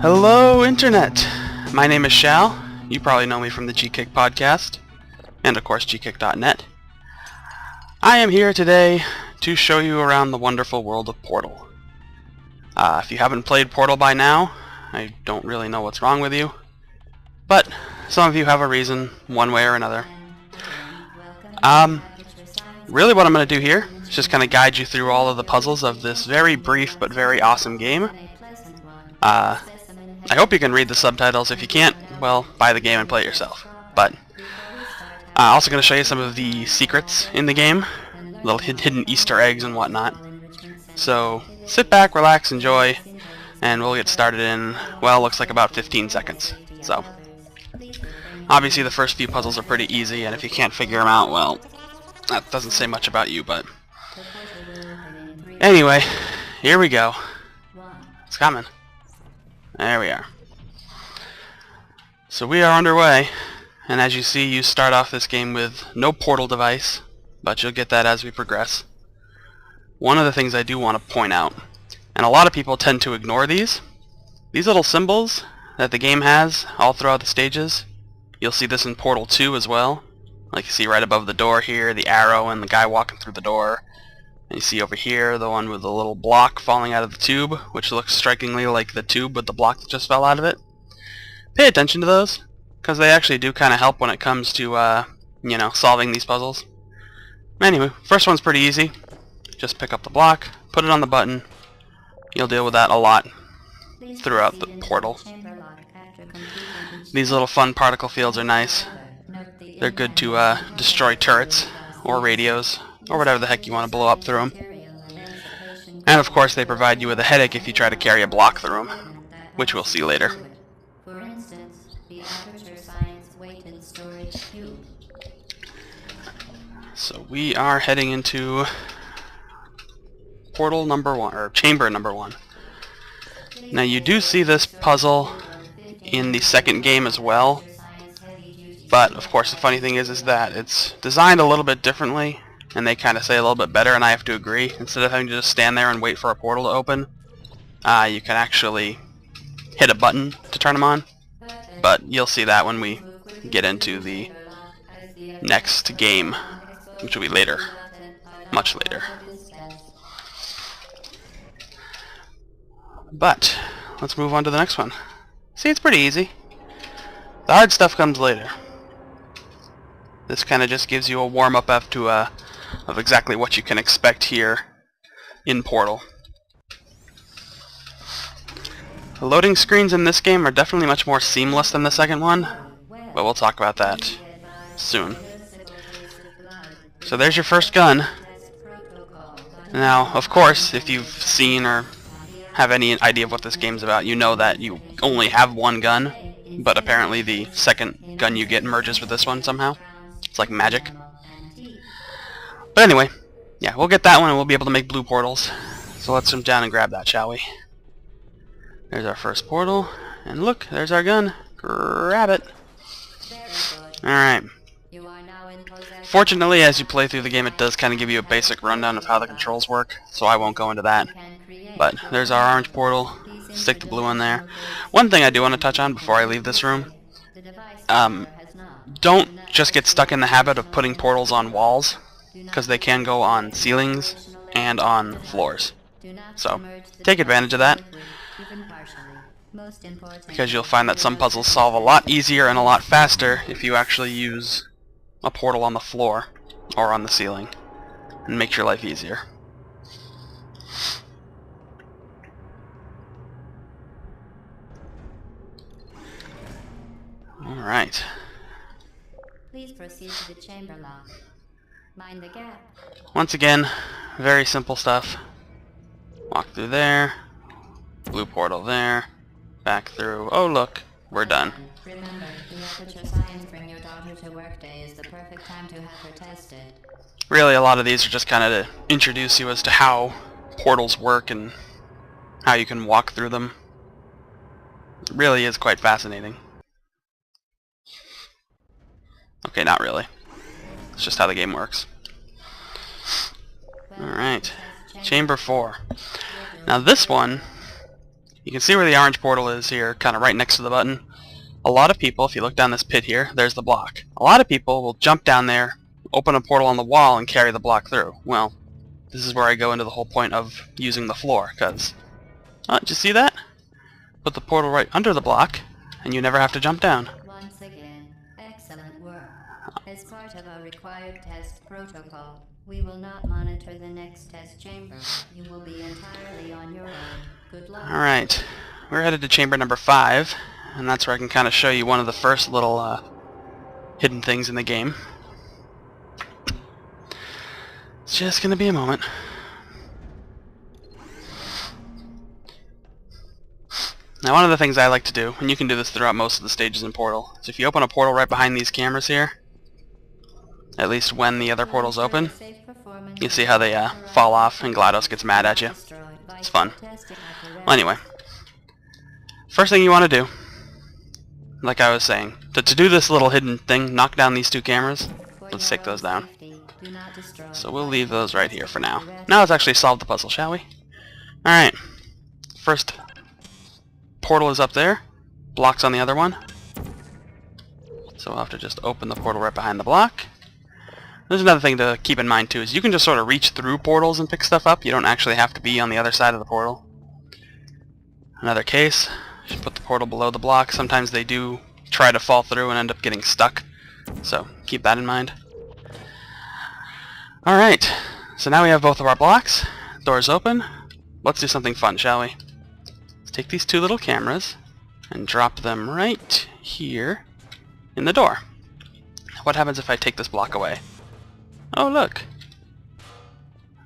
Hello, Internet! My name is Shal. You probably know me from the GKick podcast, and of course GKick.net. I am here today to show you around the wonderful world of Portal. If you haven't played Portal by now, I don't really know what's wrong with you, but some of you have a reason, one way or another. Really what I'm going to do here is just kind of guide you through all of the puzzles of this very brief but very awesome game. I hope you can read the subtitles. If you can't, well, buy the game and play it yourself. But also going to show you some of the secrets in the game, little hidden Easter eggs and whatnot. So sit back, relax, enjoy, and we'll get started in, well, looks like about 15 seconds. So obviously the first few puzzles are pretty easy, and if you can't figure them out, well, that doesn't say much about you, but anyway, here we go. It's coming. There we are. So we are underway, and as you see, you start off this game with no portal device, but you'll get that as we progress. One of the things I do want to point out, and a lot of people tend to ignore these little symbols that the game has all throughout the stages. You'll see this in Portal 2 as well. Like you see right above the door here, the arrow and the guy walking through the door. And you see over here the one with the little block falling out of the tube, which looks strikingly like the tube with the block that just fell out of it. Pay attention to those, because they actually do kind of help when it comes to, you know, solving these puzzles. Anyway, first one's pretty easy. Just pick up the block, put it on the button. You'll deal with that a lot throughout the portal. These little fun particle fields are nice. They're good to destroy turrets or radios or whatever the heck you want to blow up through them. And of course they provide you with a headache if you try to carry a block through them, which we'll see later. So we are heading into portal number 1, or chamber number 1. Now you do see this puzzle in the second game as well, but of course the funny thing is that it's designed a little bit differently, and they kind of say a little bit better, and I have to agree. Instead of having to just stand there and wait for a portal to open, you can actually hit a button to turn them on, but you'll see that when we get into the next game, which will be later, much later. But let's move on to the next one. See, it's pretty easy. The hard stuff comes later. This kind of just gives you a warm-up of exactly what you can expect here in Portal. The loading screens in this game are definitely much more seamless than the second one, but we'll talk about that soon. So there's your first gun. Now, of course, if you've seen or have any idea of what this game's about, you know that you only have one gun, but apparently the second gun you get merges with this one somehow. It's like magic. But anyway, yeah, we'll get that one and we'll be able to make blue portals. So let's jump down and grab that, shall we? There's our first portal, and look, there's our gun. Grab it. Alright. Fortunately, as you play through the game, it does kind of give you a basic rundown of how the controls work, so I won't go into that. But there's our orange portal. Stick the blue in there. One thing I do want to touch on before I leave this room, don't just get stuck in the habit of putting portals on walls, because they can go on ceilings and on floors. So take advantage of that, because you'll find that some puzzles solve a lot easier and a lot faster if you actually use a portal on the floor or on the ceiling, and makes your life easier. Alright. Please proceed to the chamber lock. Mind the gap. Once again, very simple stuff. Walk through there, blue portal there, back through. Oh look, we're done. Remember, the Aperture Science Bring Your Daughter to Work Day is the perfect time to have her tested. Really, a lot of these are just kind of to introduce you as to how portals work and how you can walk through them. It really is quite fascinating. Okay, not really. It's just how the game works. Alright, Chamber 4. Now this one You can see where the orange portal is here, kind of right next to the button. A lot of people, if you look down this pit here, there's the block. A lot of people will jump down there, open a portal on the wall, and carry the block through. Well, this is where I go into the whole point of using the floor, because... Oh, did you see that? Put the portal right under the block, and you never have to jump down. Once again, excellent work. As part of our required test protocol, we will not monitor the next test chamber. You will be entirely on your own. Good luck. Alright, we're headed to chamber number 5, and that's where I can kind of show you one of the first little hidden things in the game. It's just going to be a moment. Now, one of the things I like to do, and you can do this throughout most of the stages in Portal, is if you open a portal right behind these cameras here, at least when the other portal's open, you see how they fall off and GLaDOS gets mad at you. It's fun. Well, anyway, first thing you want to do, like I was saying, to do this little hidden thing, knock down these 2 cameras. Let's take those down. So we'll leave those right here for now. Now let's actually solve the puzzle, shall we? Alright. First portal is up there. Block's on the other one. So we'll have to just open the portal right behind the block. There's another thing to keep in mind too, is you can just sort of reach through portals and pick stuff up. You don't actually have to be on the other side of the portal. Another case, you should put the portal below the block. Sometimes they do try to fall through and end up getting stuck. So keep that in mind. Alright, so now we have both of our blocks. Doors open. Let's do something fun, shall we? Let's take these 2 little cameras and drop them right here in the door. What happens if I take this block away? Oh, look!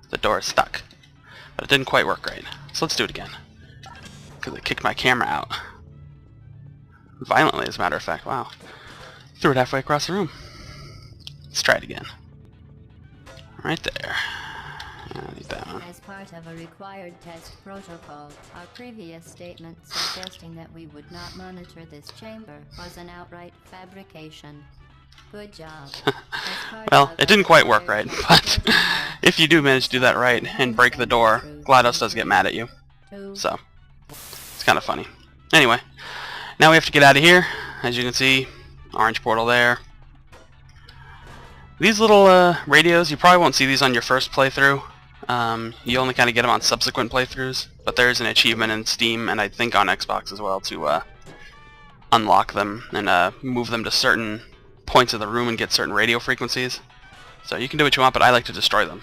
The door is stuck. But it didn't quite work right. So let's do it again. Because it kicked my camera out. Violently, as a matter of fact. Wow. Threw it halfway across the room. Let's try it again. Right there. I need that one. As part of a required test protocol, our previous statement suggesting that we would not monitor this chamber was an outright fabrication. Good job. Well, it didn't quite work right, but if you do manage to do that right and break the door, GLaDOS does get mad at you. So, it's kind of funny. Anyway, now we have to get out of here. As you can see, orange portal there. These little radios, you probably won't see these on your first playthrough. You only kind of get them on subsequent playthroughs, but there is an achievement in Steam, and I think on Xbox as well, to unlock them and move them to certain points of the room and get certain radio frequencies. So you can do what you want, but I like to destroy them.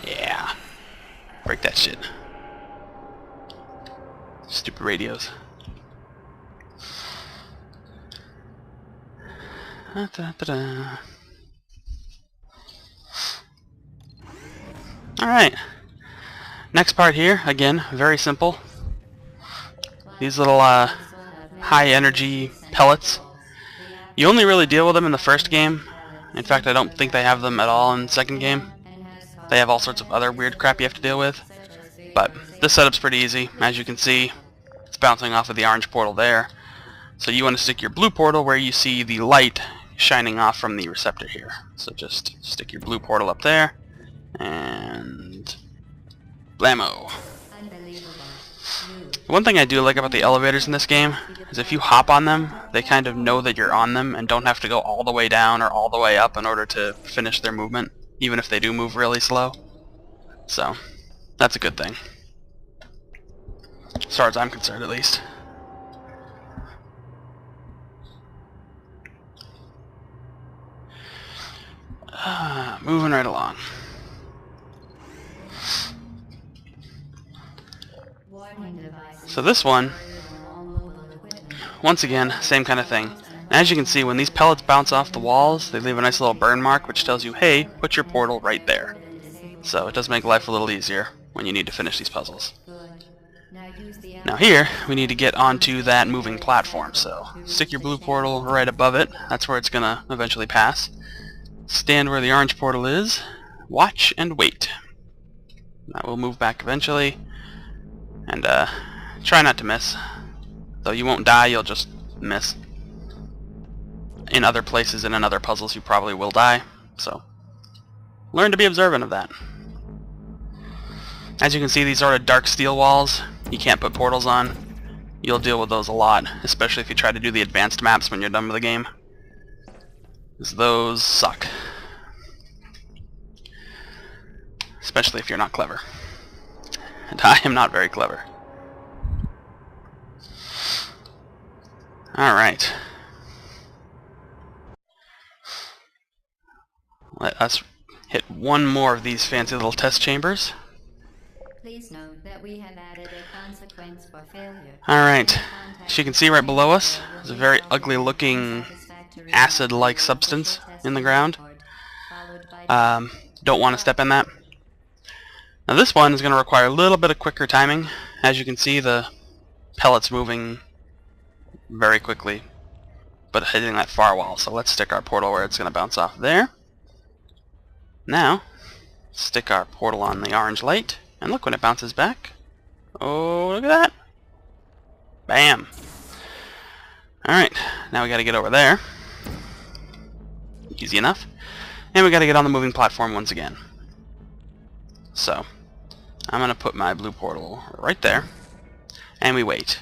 Yeah. Break that shit. Stupid radios. Alright. Next part here, again, very simple. These little high energy pellets. You only really deal with them in the first game. In fact, I don't think they have them at all in the second game. They have all sorts of other weird crap you have to deal with. But this setup's pretty easy. As you can see, it's bouncing off of the orange portal there. So you want to stick your blue portal where you see the light shining off from the receptor here. So just stick your blue portal up there, and blammo. One thing I do like about the elevators in this game is if you hop on them, they kind of know that you're on them and don't have to go all the way down or all the way up in order to finish their movement, even if they do move really slow. So, that's a good thing. As far as I'm concerned, at least. Moving right along. So this one, once again, same kind of thing. As you can see, when these pellets bounce off the walls, they leave a nice little burn mark which tells you, hey, put your portal right there. So it does make life a little easier when you need to finish these puzzles. Now here, we need to get onto that moving platform, so stick your blue portal right above it. That's where it's going to eventually pass. Stand where the orange portal is. Watch and wait. That will move back eventually. And try not to miss. Though you won't die, you'll just miss. In other places and in other puzzles you probably will die. So learn to be observant of that. As you can see, these sort of dark steel walls, you can't put portals on. You'll deal with those a lot, especially if you try to do the advanced maps when you're done with the game. 'Cause those suck. Especially if you're not clever. And I am not very clever. Alright. Let us hit one more of these fancy little test chambers. Please note that we have added a consequence for failure. Alright. As you can see right below us, there's a very ugly looking acid-like substance in the ground. Don't want to step in that. Now this one is going to require a little bit of quicker timing. As you can see, the pellet's moving very quickly, but hitting that firewall. So let's stick our portal where it's going to bounce off there. Now, stick our portal on the orange light, and look when it bounces back. Oh, look at that! Bam! Alright, now we gotta get over there. Easy enough. And we gotta get on the moving platform once again. So, I'm gonna put my blue portal right there, and we wait.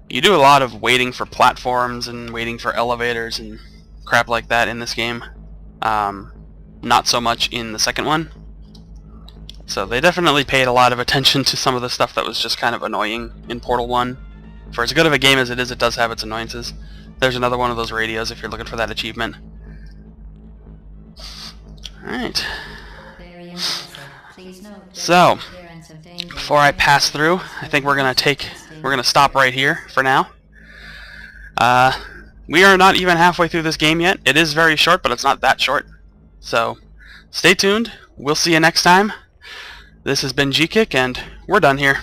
You do a lot of waiting for platforms and waiting for elevators and crap like that in this game. Not so much in the second one. So they definitely paid a lot of attention to some of the stuff that was just kind of annoying in Portal 1. For as good of a game as it is, it does have its annoyances. There's another one of those radios if you're looking for that achievement. Alright. So, before I pass through, I think we're gonna stop right here for now. We are not even halfway through this game yet. It is very short, but it's not that short. So, stay tuned. We'll see you next time. This has been GKick, and we're done here.